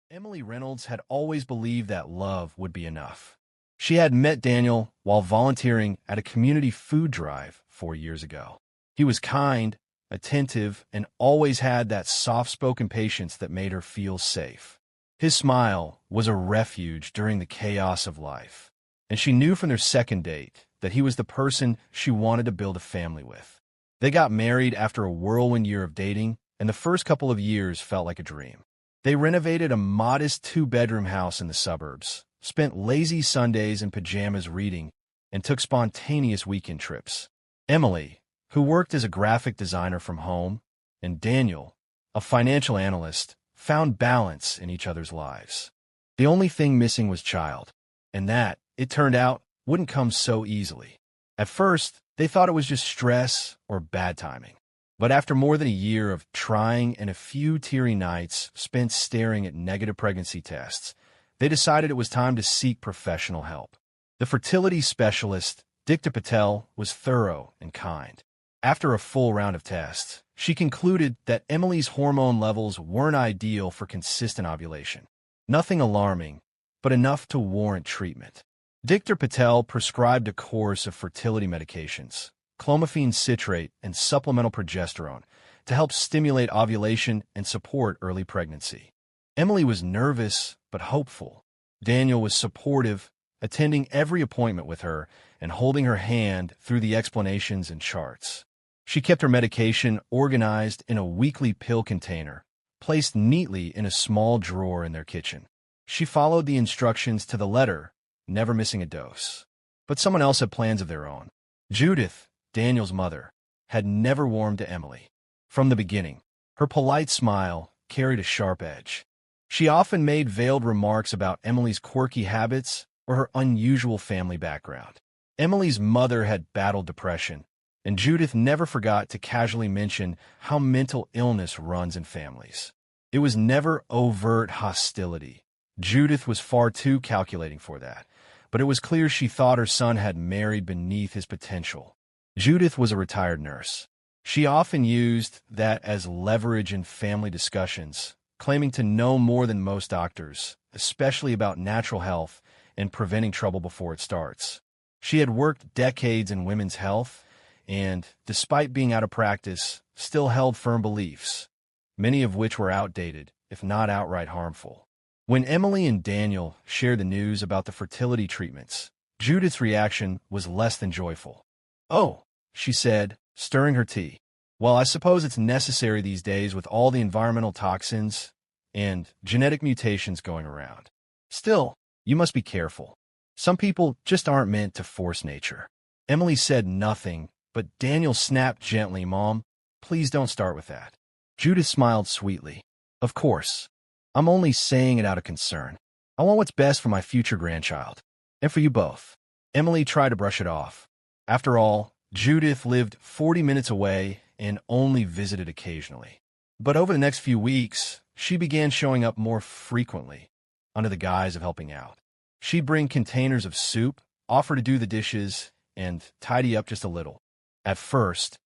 Emily Reynolds had always believed that love would be enough. She had met Daniel while volunteering at a community food drive 4 years ago. He was kind, attentive, and always had that soft-spoken patience that made her feel safe. His smile was a refuge during the chaos of life, and she knew from their second date that he was the person she wanted to build a family with. They got married after a whirlwind year of dating, and the first couple of years felt like a dream. They renovated a modest two-bedroom house in the suburbs, spent lazy Sundays in pajamas reading, and took spontaneous weekend trips. Emily, who worked as a graphic designer from home, and Daniel, a financial analyst, found balance in each other's lives. The only thing missing was child, and that, it turned out, wouldn't come so easily. At first, they thought it was just stress or bad timing. But after more than a year of trying and a few teary nights spent staring at negative pregnancy tests, they decided it was time to seek professional help. The fertility specialist, Dikta Patel, was thorough and kind. After a full round of tests, she concluded that Emily's hormone levels weren't ideal for consistent ovulation. Nothing alarming, but enough to warrant treatment. Dikta Patel prescribed a course of fertility medications, clomiphene citrate and supplemental progesterone, to help stimulate ovulation and support early pregnancy. Emily was nervous but hopeful. Daniel was supportive, attending every appointment with her and holding her hand through the explanations and charts. She kept her medication organized in a weekly pill container, placed neatly in a small drawer in their kitchen. She followed the instructions to the letter, never missing a dose. But someone else had plans of their own. Judith, Daniel's mother, had never warmed to Emily. From the beginning, her polite smile carried a sharp edge. She often made veiled remarks about Emily's quirky habits or her unusual family background. Emily's mother had battled depression, and Judith never forgot to casually mention how mental illness runs in families. It was never overt hostility. Judith was far too calculating for that, but it was clear she thought her son had married beneath his potential. Judith was a retired nurse. She often used that as leverage in family discussions, claiming to know more than most doctors, especially about natural health and preventing trouble before it starts. She had worked decades in women's health and, despite being out of practice, still held firm beliefs, many of which were outdated, if not outright harmful. When Emily and Daniel shared the news about the fertility treatments, Judith's reaction was less than joyful. "Oh," she said, stirring her tea. "Well, I suppose it's necessary these days with all the environmental toxins and genetic mutations going around. Still, you must be careful. Some people just aren't meant to force nature." Emily said nothing, but Daniel snapped gently, "Mom, please don't start with that." Judith smiled sweetly. "Of course. I'm only saying it out of concern. I want what's best for my future grandchild. And for you both." Emily tried to brush it off. After all, Judith lived 40 minutes away and only visited occasionally. But over the next few weeks, she began showing up more frequently, under the guise of helping out. She'd bring containers of soup, offer to do the dishes, and tidy up just a little. At first,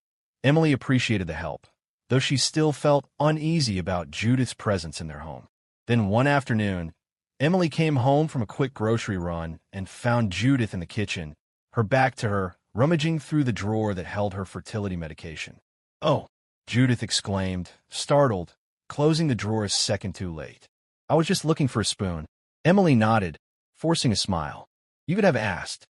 Emily appreciated the help, though she still felt uneasy about Judith's presence in their home. Then one afternoon, Emily came home from a quick grocery run and found Judith in the kitchen, her back to her, rummaging through the drawer that held her fertility medication. "Oh," Judith exclaimed, startled, closing the drawer a second too late. "I was just looking for a spoon." Emily nodded, forcing a smile. "You could have asked.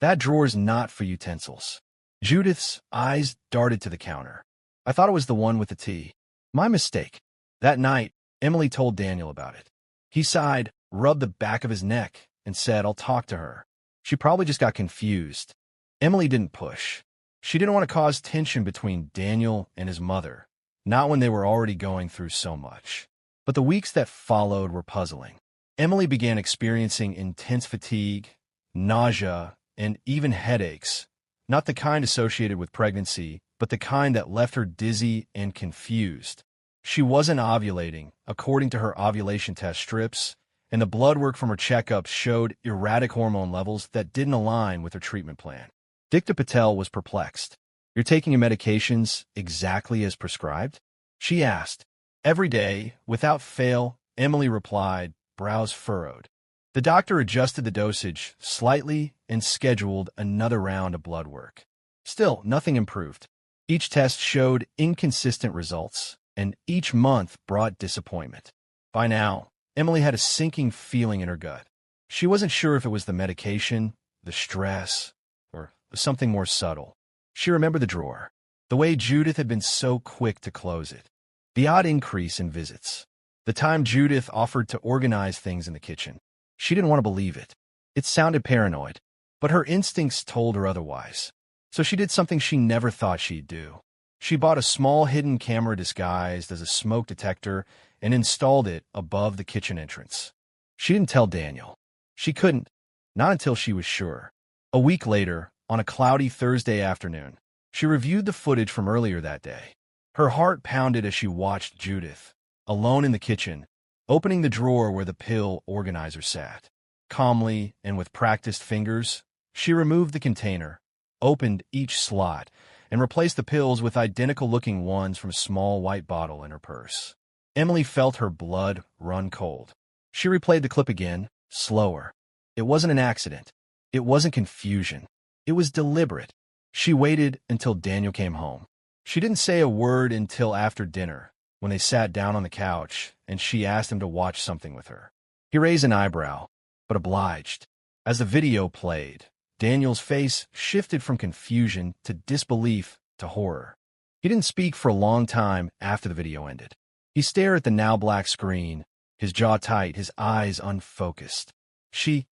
That drawer's not for utensils." Judith's eyes darted to the counter. "I thought it was the one with the tea. My mistake." That night, Emily told Daniel about it. He sighed, rubbed the back of his neck, and said, "I'll talk to her. She probably just got confused." Emily didn't push. She didn't want to cause tension between Daniel and his mother, not when they were already going through so much. But the weeks that followed were puzzling. Emily began experiencing intense fatigue, nausea, and even headaches, not the kind associated with pregnancy, but the kind that left her dizzy and confused. She wasn't ovulating, according to her ovulation test strips, and the blood work from her checkups showed erratic hormone levels that didn't align with her treatment plan. Dikta Patel was perplexed. "You're taking your medications exactly as prescribed?" she asked. "Every day, without fail, Emily replied, brows furrowed. The doctor adjusted the dosage slightly and scheduled another round of blood work. Still, nothing improved. Each test showed inconsistent results, and each month brought disappointment. By now, Emily had a sinking feeling in her gut. She wasn't sure if it was the medication, the stress, or something more subtle. She remembered the drawer, the way Judith had been so quick to close it, the odd increase in visits, the time Judith offered to organize things in the kitchen. She didn't want to believe it. It sounded paranoid, but her instincts told her otherwise. So she did something she never thought she'd do. She bought a small hidden camera disguised as a smoke detector and installed it above the kitchen entrance. She didn't tell Daniel. She couldn't, not until she was sure. A week later, on a cloudy Thursday afternoon, she reviewed the footage from earlier that day. Her heart pounded as she watched Judith, alone in the kitchen, opening the drawer where the pill organizer sat. Calmly and with practiced fingers, she removed the container, opened each slot, and replaced the pills with identical-looking ones from a small white bottle in her purse. Emily felt her blood run cold. She replayed the clip again, slower. It wasn't an accident. It wasn't confusion. It was deliberate. She waited until Daniel came home. She didn't say a word until after dinner, when they sat down on the couch and she asked him to watch something with her. He raised an eyebrow, but obliged. As the video played, Daniel's face shifted from confusion to disbelief to horror. He didn't speak for a long time after the video ended. He stared at the now black screen, his jaw tight, his eyes unfocused. She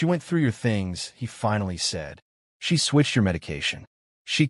went through your things, he finally said. She switched your medication. She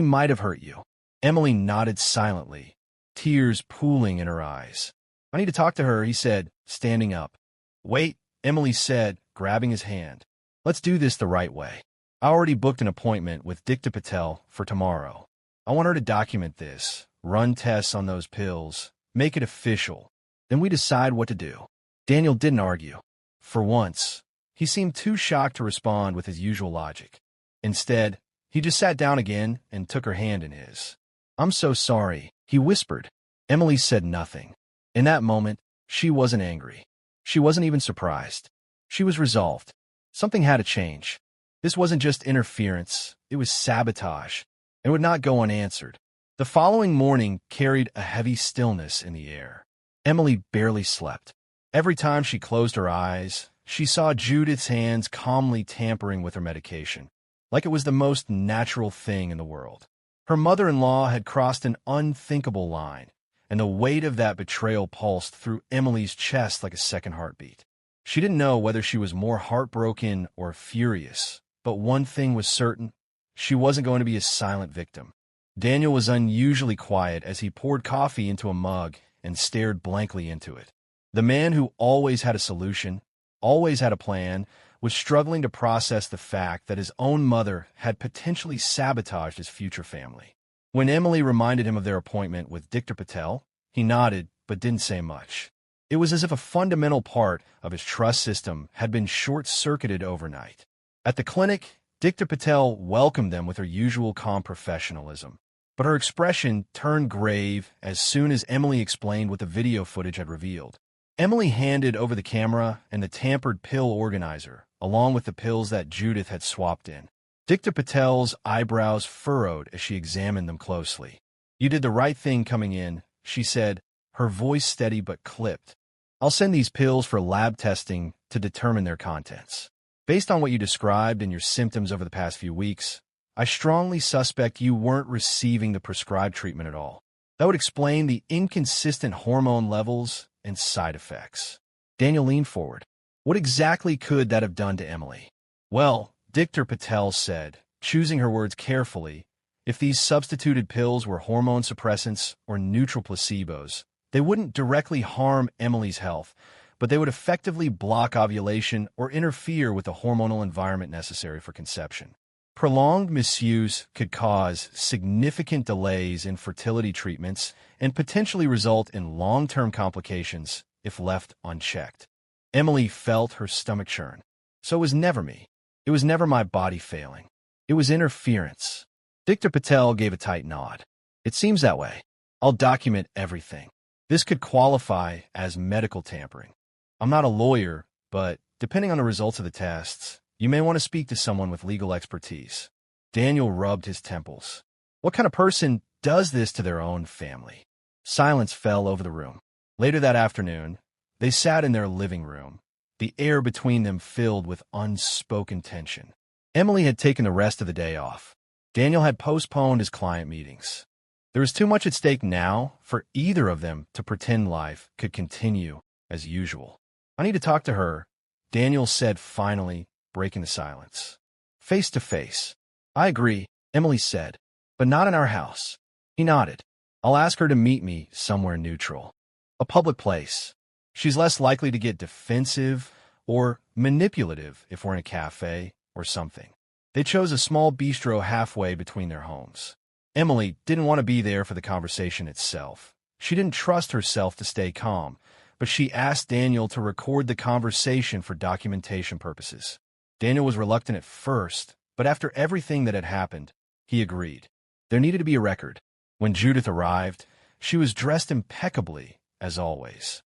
might have hurt you. Emily nodded silently, tears pooling in her eyes. I need to talk to her, he said, standing up. Wait, Emily said, grabbing his hand. Let's do this the right way. I already booked an appointment with Dr. Patel for tomorrow. I want her to document this, run tests on those pills, make it official. Then we decide what to do. Daniel didn't argue. For once, he seemed too shocked to respond with his usual logic. Instead, he just sat down again and took her hand in his. I'm so sorry, he whispered. Emily said nothing. In that moment, she wasn't angry. She wasn't even surprised. She was resolved. Something had to change. This wasn't just interference, it was sabotage, and would not go unanswered. The following morning carried a heavy stillness in the air. Emily barely slept. Every time she closed her eyes, she saw Judith's hands calmly tampering with her medication, like it was the most natural thing in the world. Her mother-in-law had crossed an unthinkable line, and the weight of that betrayal pulsed through Emily's chest like a second heartbeat. She didn't know whether she was more heartbroken or furious, but one thing was certain: she wasn't going to be a silent victim. Daniel was unusually quiet as he poured coffee into a mug and stared blankly into it. The man who always had a solution, always had a plan, was struggling to process the fact that his own mother had potentially sabotaged his future family. When Emily reminded him of their appointment with Dr. Patel, he nodded but didn't say much. It was as if a fundamental part of his trust system had been short-circuited overnight. At the clinic, Dr. Patel welcomed them with her usual calm professionalism, but her expression turned grave as soon as Emily explained what the video footage had revealed. Emily handed over the camera and the tampered pill organizer, along with the pills that Judith had swapped in. Dr. Patel's eyebrows furrowed as she examined them closely. You did the right thing coming in, she said, her voice steady but clipped. I'll send these pills for lab testing to determine their contents. Based on what you described and your symptoms over the past few weeks, I strongly suspect you weren't receiving the prescribed treatment at all. That would explain the inconsistent hormone levels and side effects. Daniel leaned forward. What exactly could that have done to Emily? Well, Dr. Patel said, choosing her words carefully, if these substituted pills were hormone suppressants or neutral placebos, they wouldn't directly harm Emily's health, but they would effectively block ovulation or interfere with the hormonal environment necessary for conception. Prolonged misuse could cause significant delays in fertility treatments and potentially result in long-term complications if left unchecked. Emily felt her stomach churn. So it was never me. It was never my body failing. It was interference. Dr. Patel gave a tight nod. It seems that way. I'll document everything. This could qualify as medical tampering. I'm not a lawyer, but depending on the results of the tests, you may want to speak to someone with legal expertise. Daniel rubbed his temples. What kind of person does this to their own family? Silence fell over the room. Later that afternoon, they sat in their living room, the air between them filled with unspoken tension. Emily had taken the rest of the day off. Daniel had postponed his client meetings. There was too much at stake now for either of them to pretend life could continue as usual. I need to talk to her, Daniel said finally, breaking the silence. Face to face. I agree, Emily said, but not in our house. He nodded. I'll ask her to meet me somewhere neutral. A public place. She's less likely to get defensive or manipulative if we're in a cafe or something. They chose a small bistro halfway between their homes. Emily didn't want to be there for the conversation itself. She didn't trust herself to stay calm, but she asked Daniel to record the conversation for documentation purposes. Daniel was reluctant at first, but after everything that had happened, he agreed. There needed to be a record. When Judith arrived, she was dressed impeccably, as always.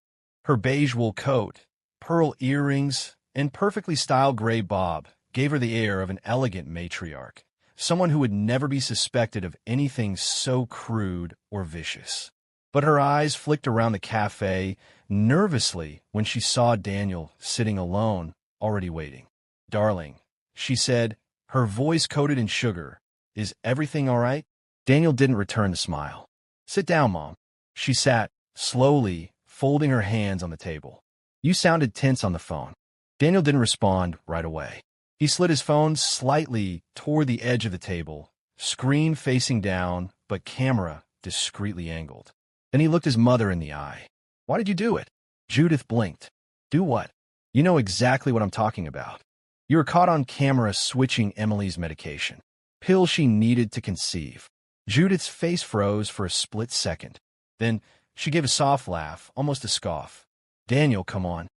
Her beige wool coat, pearl earrings, and perfectly styled gray bob gave her the air of an elegant matriarch, someone who would never be suspected of anything so crude or vicious. But her eyes flicked around the cafe nervously when she saw Daniel sitting alone, already waiting. Darling, she said, her voice coated in sugar, is everything all right? Daniel didn't return the smile. Sit down, Mom. She sat, slowly, folding her hands on the table. You sounded tense on the phone. Daniel didn't respond right away. He slid his phone slightly toward the edge of the table, screen facing down, but camera discreetly angled. Then he looked his mother in the eye. Why did you do it? Judith blinked. Do what? You know exactly what I'm talking about. You were caught on camera switching Emily's medication. Pill she needed to conceive. Judith's face froze for a split second. Then she gave a soft laugh, almost a scoff. Daniel, come on.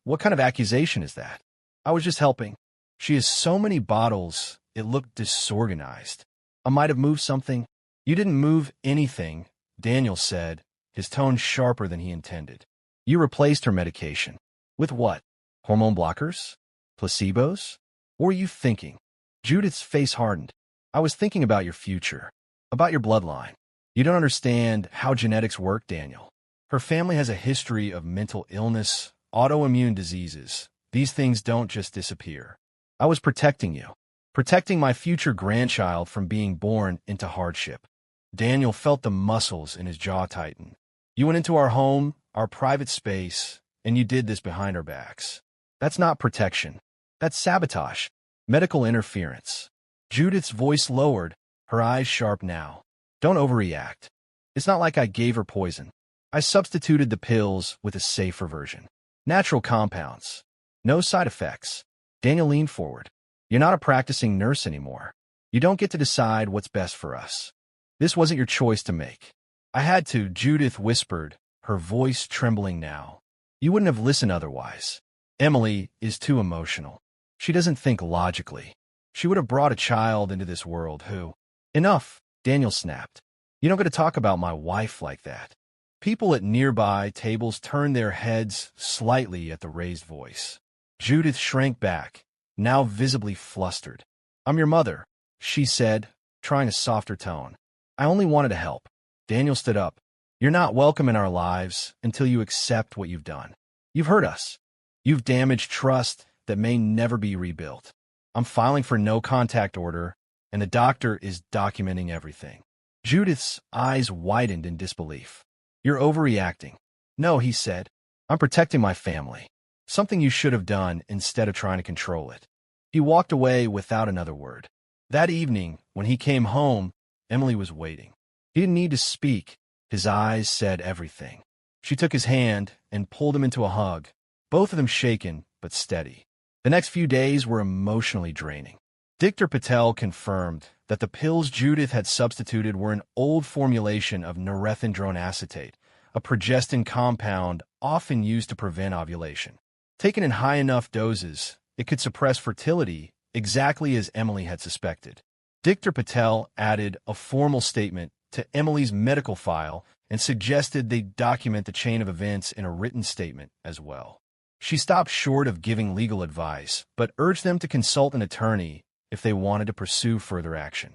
What kind of accusation is that? I was just helping. She has so many bottles, it looked disorganized. I might have moved something. You didn't move anything, Daniel said, his tone sharper than he intended. You replaced her medication. With what? Hormone blockers? Placebos? What were you thinking? Judith's face hardened. I was thinking about your future, about your bloodline. You don't understand how genetics work, Daniel. Her family has a history of mental illness, autoimmune diseases. These things don't just disappear. I was protecting you, protecting my future grandchild from being born into hardship. Daniel felt the muscles in his jaw tighten. You went into our home, our private space, and you did this behind our backs. That's not protection. That's sabotage. Medical interference. Judith's voice lowered, her eyes sharp now. Don't overreact. It's not like I gave her poison. I substituted the pills with a safer version. Natural compounds. No side effects. Daniel leaned forward. You're not a practicing nurse anymore. You don't get to decide what's best for us. This wasn't your choice to make. I had to, Judith whispered, her voice trembling now. You wouldn't have listened otherwise. Emily is too emotional. She doesn't think logically. She would have brought a child into this world who... Enough, Daniel snapped. You don't get to talk about my wife like that. People at nearby tables turned their heads slightly at the raised voice. Judith shrank back, now visibly flustered. I'm your mother, she said, trying a softer tone. I only wanted to help. Daniel stood up. You're not welcome in our lives until you accept what you've done. You've hurt us. You've damaged trust that may never be rebuilt. I'm filing for no contact order, and the doctor is documenting everything. Judith's eyes widened in disbelief. You're overreacting. No, he said. I'm protecting my family. Something you should have done instead of trying to control it. He walked away without another word. That evening, when he came home, Emily was waiting. He didn't need to speak. His eyes said everything. She took his hand and pulled him into a hug, both of them shaken but steady. The next few days were emotionally draining. Dr. Patel confirmed that the pills Judith had substituted were an old formulation of norethindrone acetate, a progestin compound often used to prevent ovulation. Taken in high enough doses, it could suppress fertility, exactly as Emily had suspected. Dr. Patel added a formal statement to Emily's medical file and suggested they document the chain of events in a written statement as well. She stopped short of giving legal advice, but urged them to consult an attorney if they wanted to pursue further action.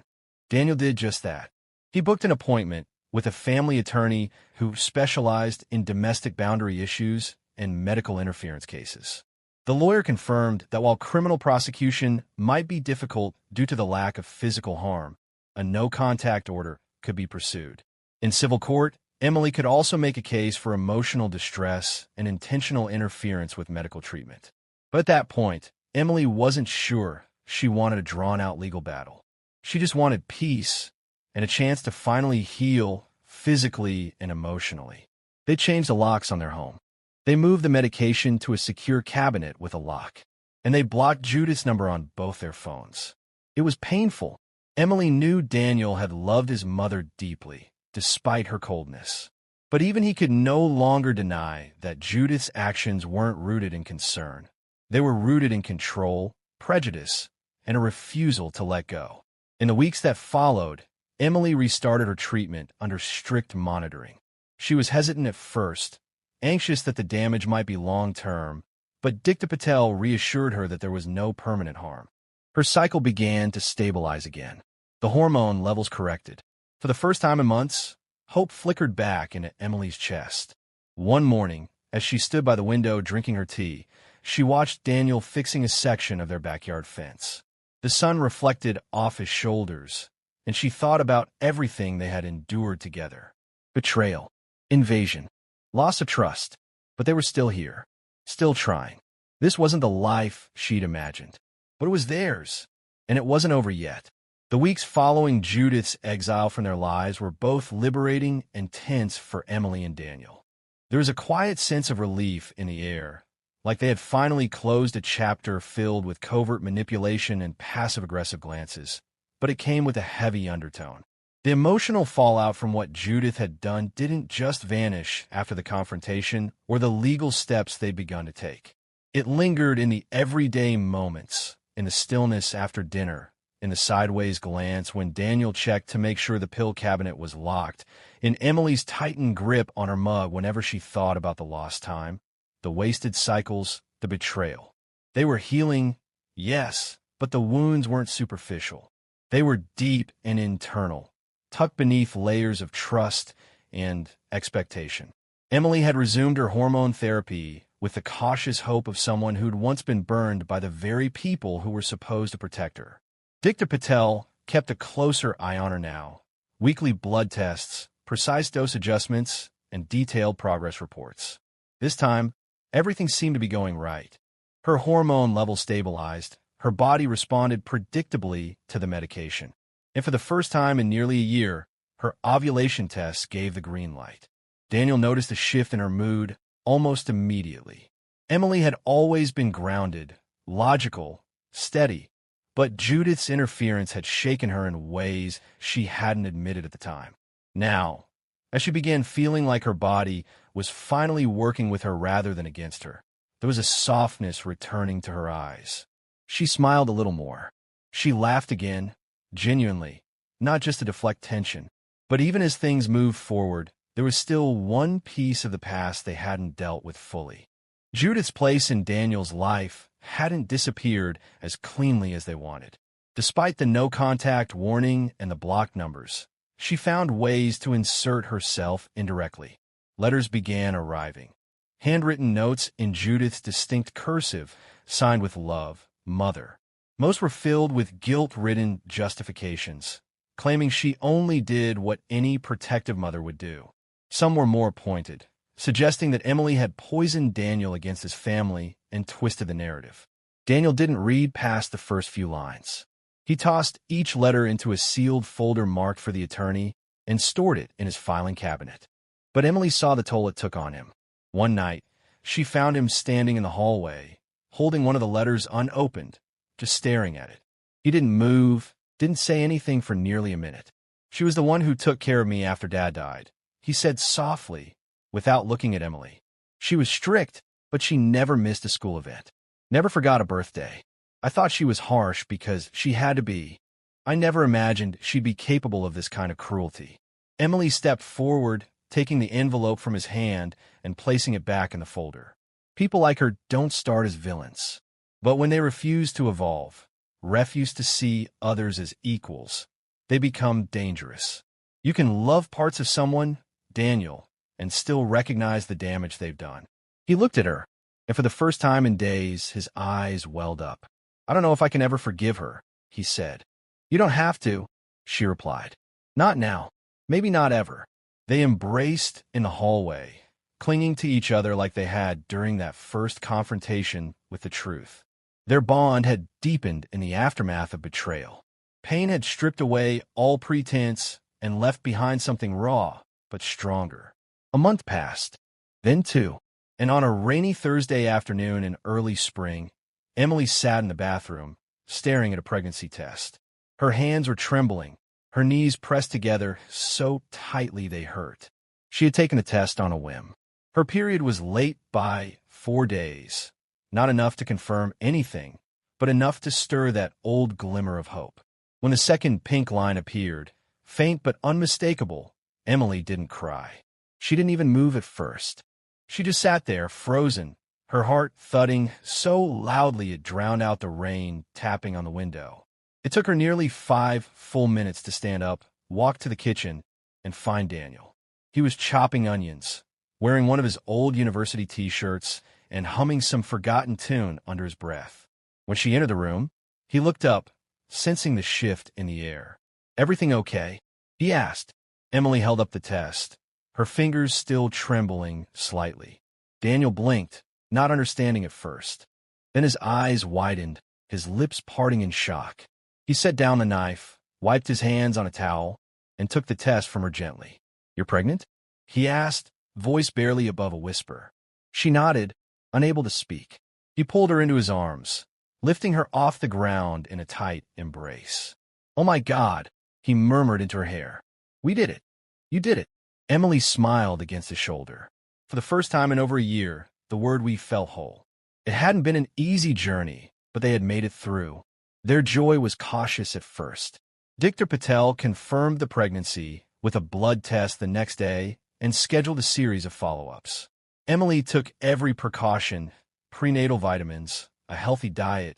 Daniel did just that. He booked an appointment with a family attorney who specialized in domestic boundary issues and medical interference cases. The lawyer confirmed that while criminal prosecution might be difficult due to the lack of physical harm, a no-contact order could be pursued. In civil court, Emily could also make a case for emotional distress and intentional interference with medical treatment. But at that point, Emily wasn't sure she wanted a drawn-out legal battle. She just wanted peace and a chance to finally heal physically and emotionally. They changed the locks on their home. They moved the medication to a secure cabinet with a lock, and they blocked Judith's number on both their phones. It was painful. Emily knew Daniel had loved his mother deeply, despite her coldness. But even he could no longer deny that Judith's actions weren't rooted in concern. They were rooted in control, prejudice, and a refusal to let go. In the weeks that followed, Emily restarted her treatment under strict monitoring. She was hesitant at first, anxious that the damage might be long-term, but Dr. Patel reassured her that there was no permanent harm. Her cycle began to stabilize again. The hormone levels corrected. For the first time in months, hope flickered back into Emily's chest. One morning, as she stood by the window drinking her tea, she watched Daniel fixing a section of their backyard fence. The sun reflected off his shoulders, and she thought about everything they had endured together. Betrayal, invasion, loss of trust, but they were still here, still trying. This wasn't the life she'd imagined, but it was theirs, and it wasn't over yet. The weeks following Judith's exile from their lives were both liberating and tense for Emily and Daniel. There was a quiet sense of relief in the air, like they had finally closed a chapter filled with covert manipulation and passive-aggressive glances, but it came with a heavy undertone. The emotional fallout from what Judith had done didn't just vanish after the confrontation or the legal steps they'd begun to take. It lingered in the everyday moments, in the stillness after dinner, in the sideways glance when Daniel checked to make sure the pill cabinet was locked, in Emily's tightened grip on her mug whenever she thought about the lost time, the wasted cycles, the betrayal. They were healing, yes, but the wounds weren't superficial. They were deep and internal, tucked beneath layers of trust and expectation. Emily had resumed her hormone therapy with the cautious hope of someone who'd once been burned by the very people who were supposed to protect her. Dr. Patel kept a closer eye on her now. Weekly blood tests, precise dose adjustments, and detailed progress reports. This time, everything seemed to be going right. Her hormone level stabilized, her body responded predictably to the medication, and for the first time in nearly a year, her ovulation tests gave the green light. Daniel noticed a shift in her mood almost immediately. Emily had always been grounded, logical, steady, but Judith's interference had shaken her in ways she hadn't admitted at the time. Now, as she began feeling like her body was finally working with her rather than against her, there was a softness returning to her eyes. She smiled a little more. She laughed again, genuinely, not just to deflect tension. But even as things moved forward, there was still one piece of the past they hadn't dealt with fully. Judith's place in Daniel's life hadn't disappeared as cleanly as they wanted. Despite the no-contact warning and the blocked numbers, she found ways to insert herself indirectly. Letters began arriving. Handwritten notes in Judith's distinct cursive, signed with love, mother. Most were filled with guilt-ridden justifications, claiming she only did what any protective mother would do. Some were more pointed, suggesting that Emily had poisoned Daniel against his family and twisted the narrative. Daniel didn't read past the first few lines. He tossed each letter into a sealed folder marked for the attorney and stored it in his filing cabinet. But Emily saw the toll it took on him. One night, she found him standing in the hallway, holding one of the letters unopened, just staring at it. He didn't move, didn't say anything for nearly a minute. "She was the one who took care of me after Dad died," he said softly, without looking at Emily. "She was strict, but she never missed a school event. Never forgot a birthday. I thought she was harsh because she had to be. I never imagined she'd be capable of this kind of cruelty." Emily stepped forward, taking the envelope from his hand and placing it back in the folder. People like her don't start as villains. But when they refuse to evolve, refuse to see others as equals, they become dangerous. You can love parts of someone, Daniel, and still recognize the damage they've done. He looked at her, and for the first time in days, his eyes welled up. I don't know if I can ever forgive her, he said. You don't have to, she replied. Not now. Maybe not ever. They embraced in the hallway, clinging to each other like they had during that first confrontation with the truth. Their bond had deepened in the aftermath of betrayal. Pain had stripped away all pretense and left behind something raw, but stronger. A month passed, then two, and on a rainy Thursday afternoon in early spring, Emily sat in the bathroom, staring at a pregnancy test. Her hands were trembling, her knees pressed together so tightly they hurt. She had taken the test on a whim. Her period was late by 4 days, not enough to confirm anything, but enough to stir that old glimmer of hope. When the second pink line appeared, faint but unmistakable, Emily didn't cry. She didn't even move at first. She just sat there, frozen, her heart thudding so loudly it drowned out the rain tapping on the window. It took her nearly 5 full minutes to stand up, walk to the kitchen, and find Daniel. He was chopping onions, wearing one of his old university t-shirts, and humming some forgotten tune under his breath. When she entered the room, he looked up, sensing the shift in the air. "Everything okay?" he asked. Emily held up the test, her fingers still trembling slightly. Daniel blinked, not understanding at first. Then his eyes widened, his lips parting in shock. He set down the knife, wiped his hands on a towel, and took the test from her gently. "You're pregnant?" he asked, voice barely above a whisper. She nodded, unable to speak. He pulled her into his arms, lifting her off the ground in a tight embrace. "Oh my God," he murmured into her hair. "We did it. You did it." Emily smiled against his shoulder. For the first time in over a year, the word "we" felt whole. It hadn't been an easy journey, but they had made it through. Their joy was cautious at first. Dr. Patel confirmed the pregnancy with a blood test the next day and scheduled a series of follow-ups. Emily took every precaution, prenatal vitamins, a healthy diet,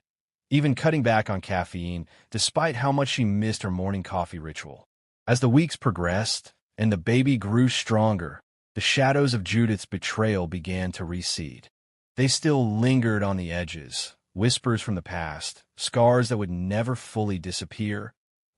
even cutting back on caffeine, despite how much she missed her morning coffee ritual. As the weeks progressed and the baby grew stronger, the shadows of Judith's betrayal began to recede. They still lingered on the edges, whispers from the past, scars that would never fully disappear,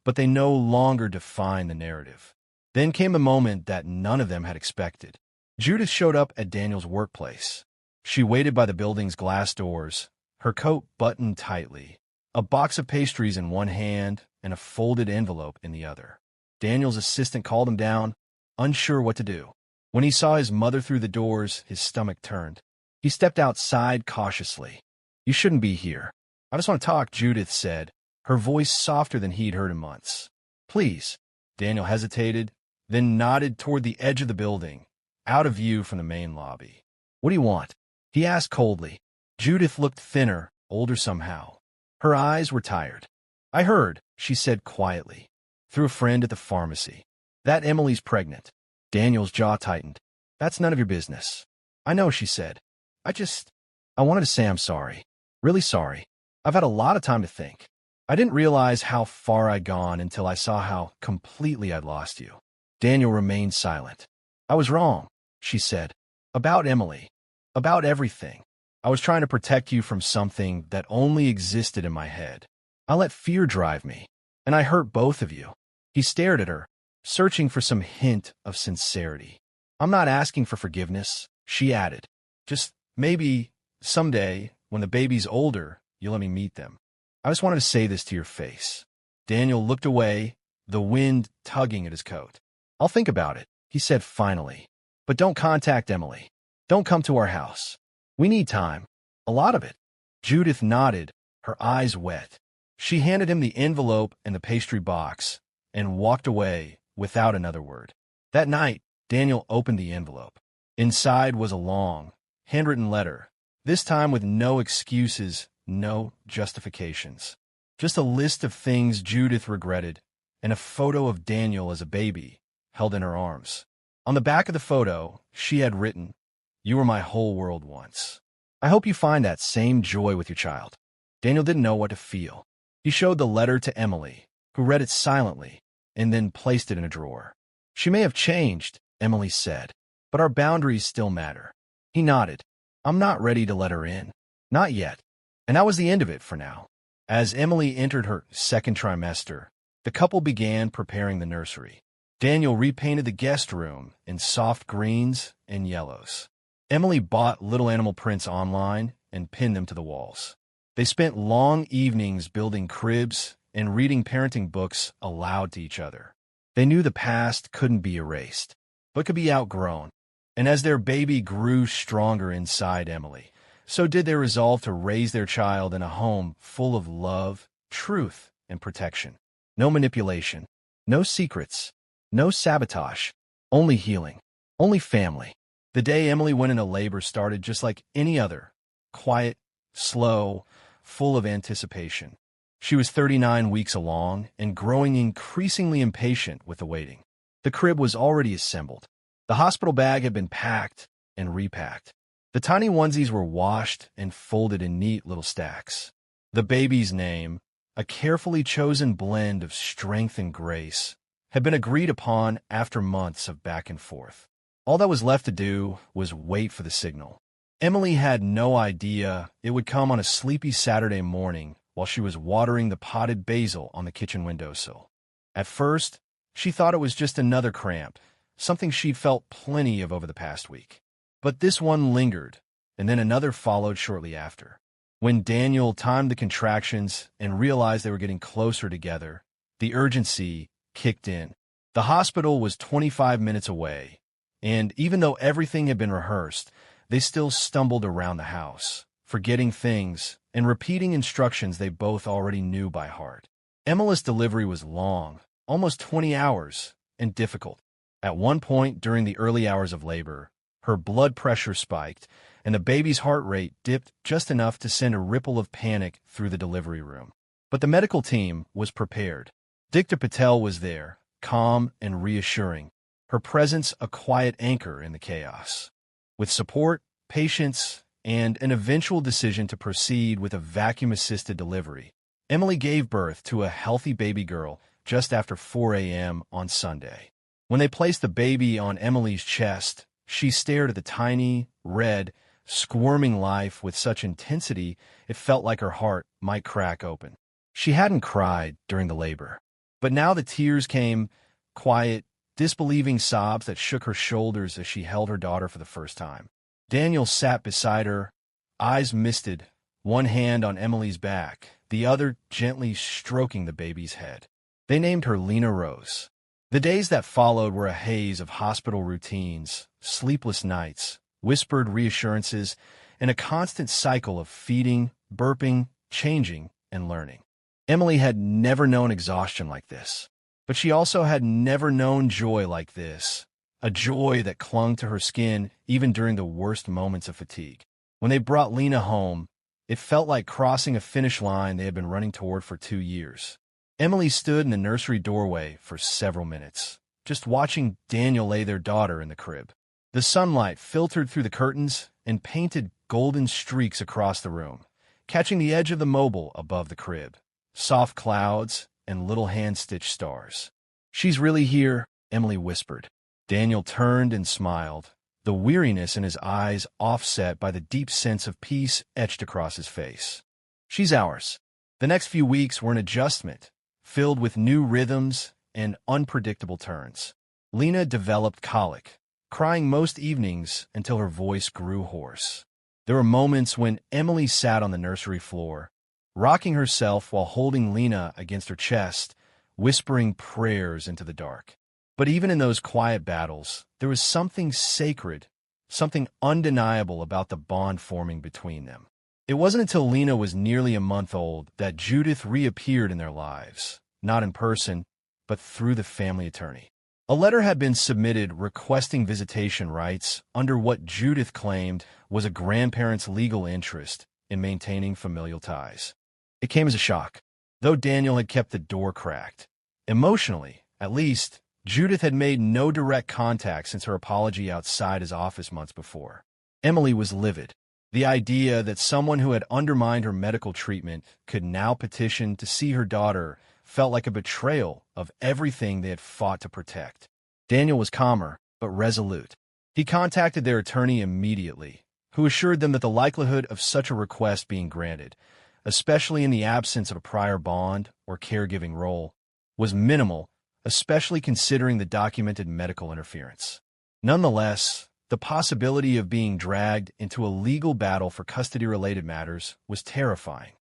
but they no longer defined the narrative. Then came the moment that none of them had expected. Judith showed up at Daniel's workplace. She waited by the building's glass doors, her coat buttoned tightly, a box of pastries in one hand and a folded envelope in the other. Daniel's assistant called him down, unsure what to do. When he saw his mother through the doors, his stomach turned. He stepped outside cautiously. "You shouldn't be here. I just want to talk," Judith said, her voice softer than he'd heard in months. "Please." Daniel hesitated, then nodded toward the edge of the building, out of view from the main lobby. "What do you want?" he asked coldly. Judith looked thinner, older somehow. Her eyes were tired. "I heard," she said quietly, through a friend at the pharmacy, "that Emily's pregnant." Daniel's jaw tightened. "That's none of your business." "I know," she said. I wanted to say I'm sorry. Really sorry. I've had a lot of time to think. I didn't realize how far I'd gone until I saw how completely I'd lost you." Daniel remained silent. "I was wrong," she said. "About Emily. About everything. I was trying to protect you from something that only existed in my head. I let fear drive me, and I hurt both of you." He stared at her, searching for some hint of sincerity. "I'm not asking for forgiveness," she added. "Just maybe someday, when the baby's older, you'll let me meet them. I just wanted to say this to your face." Daniel looked away, the wind tugging at his coat. "I'll think about it," he said finally. "But don't contact Emily. Don't come to our house. We need time. A lot of it." Judith nodded, her eyes wet. She handed him the envelope and the pastry box and walked away without another word. That night, Daniel opened the envelope. Inside was a long, handwritten letter, this time with no excuses, no justifications. Just a list of things Judith regretted and a photo of Daniel as a baby held in her arms. On the back of the photo, she had written, "You were my whole world once." I hope you find that same joy with your child. Daniel didn't know what to feel. He showed the letter to Emily, who read it silently and then placed it in a drawer. "She may have changed," Emily said, "but our boundaries still matter." He nodded. "I'm not ready to let her in. Not yet." And that was the end of it for now. As Emily entered her second trimester, the couple began preparing the nursery. Daniel repainted the guest room in soft greens and yellows. Emily bought little animal prints online and pinned them to the walls. They spent long evenings building cribs and reading parenting books aloud to each other. They knew the past couldn't be erased, but could be outgrown. And as their baby grew stronger inside Emily, so did their resolve to raise their child in a home full of love, truth, and protection. No manipulation, no secrets, no sabotage, only healing, only family. The day Emily went into labor started just like any other, quiet, slow, full of anticipation. She was 39 weeks along and growing increasingly impatient with the waiting. The crib was already assembled. The hospital bag had been packed and repacked. The tiny onesies were washed and folded in neat little stacks. The baby's name, a carefully chosen blend of strength and grace, had been agreed upon after months of back and forth. All that was left to do was wait for the signal. Emily had no idea it would come on a sleepy Saturday morning while she was watering the potted basil on the kitchen windowsill. At first, she thought it was just another cramp, something she'd felt plenty of over the past week. But this one lingered, and then another followed shortly after. When Daniel timed the contractions and realized they were getting closer together, the urgency kicked in. The hospital was 25 minutes away, and even though everything had been rehearsed, they still stumbled around the house, forgetting things and repeating instructions they both already knew by heart. Emily's delivery was long, almost 20 hours, and difficult. At one point during the early hours of labor, her blood pressure spiked, and the baby's heart rate dipped just enough to send a ripple of panic through the delivery room. But the medical team was prepared. Dr. Patel was there, calm and reassuring, her presence a quiet anchor in the chaos. With support, patience, and an eventual decision to proceed with a vacuum-assisted delivery, Emily gave birth to a healthy baby girl just after 4 a.m. on Sunday. When they placed the baby on Emily's chest, she stared at the tiny, red, squirming life with such intensity it felt like her heart might crack open. She hadn't cried during the labor, but now the tears came, quiet, disbelieving sobs that shook her shoulders as she held her daughter for the first time. Daniel sat beside her, eyes misted, one hand on Emily's back, the other gently stroking the baby's head. They named her Lena Rose. The days that followed were a haze of hospital routines, sleepless nights, whispered reassurances, and a constant cycle of feeding, burping, changing, and learning. Emily had never known exhaustion like this, but she also had never known joy like this, a joy that clung to her skin even during the worst moments of fatigue. When they brought Lena home, it felt like crossing a finish line they had been running toward for 2 years. Emily stood in the nursery doorway for several minutes, just watching Daniel lay their daughter in the crib. The sunlight filtered through the curtains and painted golden streaks across the room, catching the edge of the mobile above the crib, soft clouds, and little hand-stitched stars. "She's really here," Emily whispered. Daniel turned and smiled, the weariness in his eyes offset by the deep sense of peace etched across his face. "She's ours." The next few weeks were an adjustment, filled with new rhythms and unpredictable turns. Lena developed colic, crying most evenings until her voice grew hoarse. There were moments when Emily sat on the nursery floor, rocking herself while holding Lena against her chest, whispering prayers into the dark. But even in those quiet battles, there was something sacred, something undeniable about the bond forming between them. It wasn't until Lena was nearly a month old that Judith reappeared in their lives, not in person, but through the family attorney. A letter had been submitted requesting visitation rights under what Judith claimed was a grandparent's legal interest in maintaining familial ties. It came as a shock. Though Daniel had kept the door cracked, emotionally, at least, Judith had made no direct contact since her apology outside his office months before. Emily was livid. The idea that someone who had undermined her medical treatment could now petition to see her daughter felt like a betrayal of everything they had fought to protect. Daniel was calmer, but resolute. He contacted their attorney immediately, who assured them that the likelihood of such a request being granted, especially in the absence of a prior bond or caregiving role, was minimal, especially considering the documented medical interference. Nonetheless, the possibility of being dragged into a legal battle for custody-related matters was terrifying.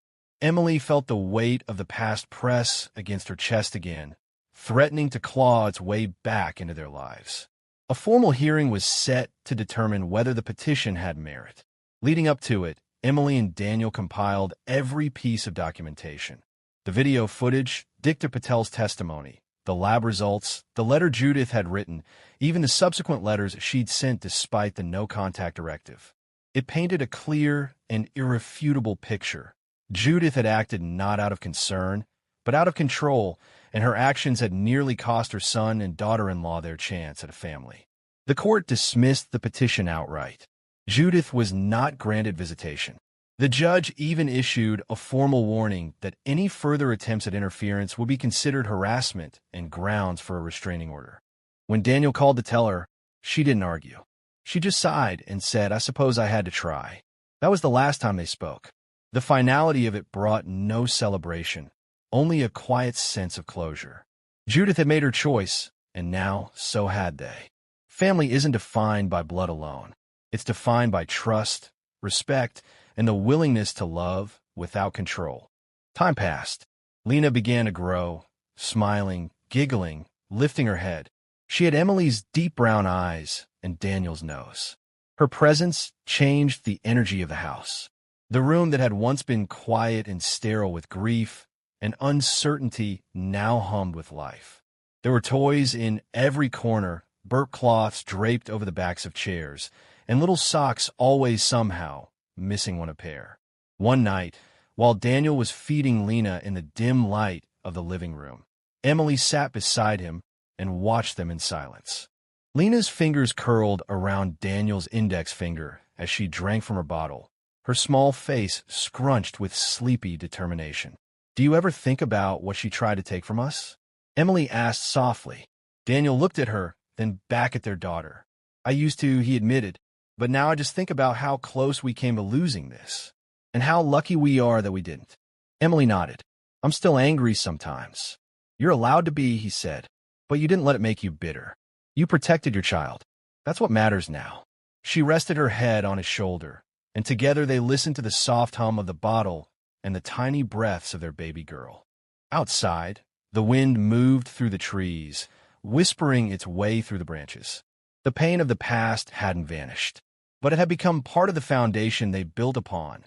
Emily felt the weight of the past press against her chest again, threatening to claw its way back into their lives. A formal hearing was set to determine whether the petition had merit. Leading up to it, Emily and Daniel compiled every piece of documentation. The video footage, Dr. Patel's testimony, the lab results, the letter Judith had written, even the subsequent letters she'd sent despite the no-contact directive. It painted a clear and irrefutable picture. Judith had acted not out of concern, but out of control, and her actions had nearly cost her son and daughter-in-law their chance at a family. The court dismissed the petition outright. Judith was not granted visitation. The judge even issued a formal warning that any further attempts at interference would be considered harassment and grounds for a restraining order. When Daniel called to tell her, she didn't argue. She just sighed and said, "I suppose I had to try." That was the last time they spoke. The finality of it brought no celebration, only a quiet sense of closure. Judith had made her choice, and now so had they. Family isn't defined by blood alone. It's defined by trust, respect, and the willingness to love without control. Time passed. Lena began to grow, smiling, giggling, lifting her head. She had Emily's deep brown eyes and Daniel's nose. Her presence changed the energy of the house. The room that had once been quiet and sterile with grief and uncertainty now hummed with life. There were toys in every corner, burp cloths draped over the backs of chairs, and little socks always somehow missing one a pair. One night, while Daniel was feeding Lena in the dim light of the living room, Emily sat beside him and watched them in silence. Lena's fingers curled around Daniel's index finger as she drank from her bottle, her small face scrunched with sleepy determination. "Do you ever think about what she tried to take from us?" Emily asked softly. Daniel looked at her, then back at their daughter. "I used to," he admitted, "but now I just think about how close we came to losing this, and how lucky we are that we didn't." Emily nodded. "I'm still angry sometimes." "You're allowed to be," he said, "but you didn't let it make you bitter. You protected your child. That's what matters now." She rested her head on his shoulder, and together they listened to the soft hum of the bottle and the tiny breaths of their baby girl. Outside, the wind moved through the trees, whispering its way through the branches. The pain of the past hadn't vanished, but it had become part of the foundation they built upon,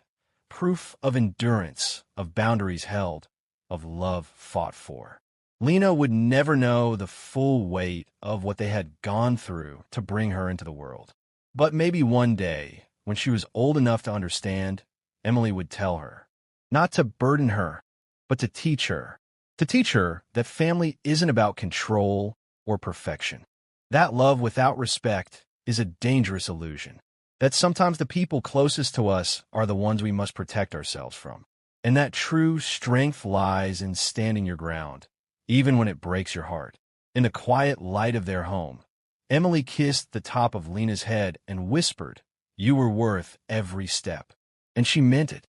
proof of endurance, of boundaries held, of love fought for. Lena would never know the full weight of what they had gone through to bring her into the world. But maybe one day, when she was old enough to understand, Emily would tell her, not to burden her, but to teach her that family isn't about control or perfection. That love without respect is a dangerous illusion. That sometimes the people closest to us are the ones we must protect ourselves from. And that true strength lies in standing your ground, even when it breaks your heart. In the quiet light of their home, Emily kissed the top of Lena's head and whispered, "You were worth every step." And she meant it.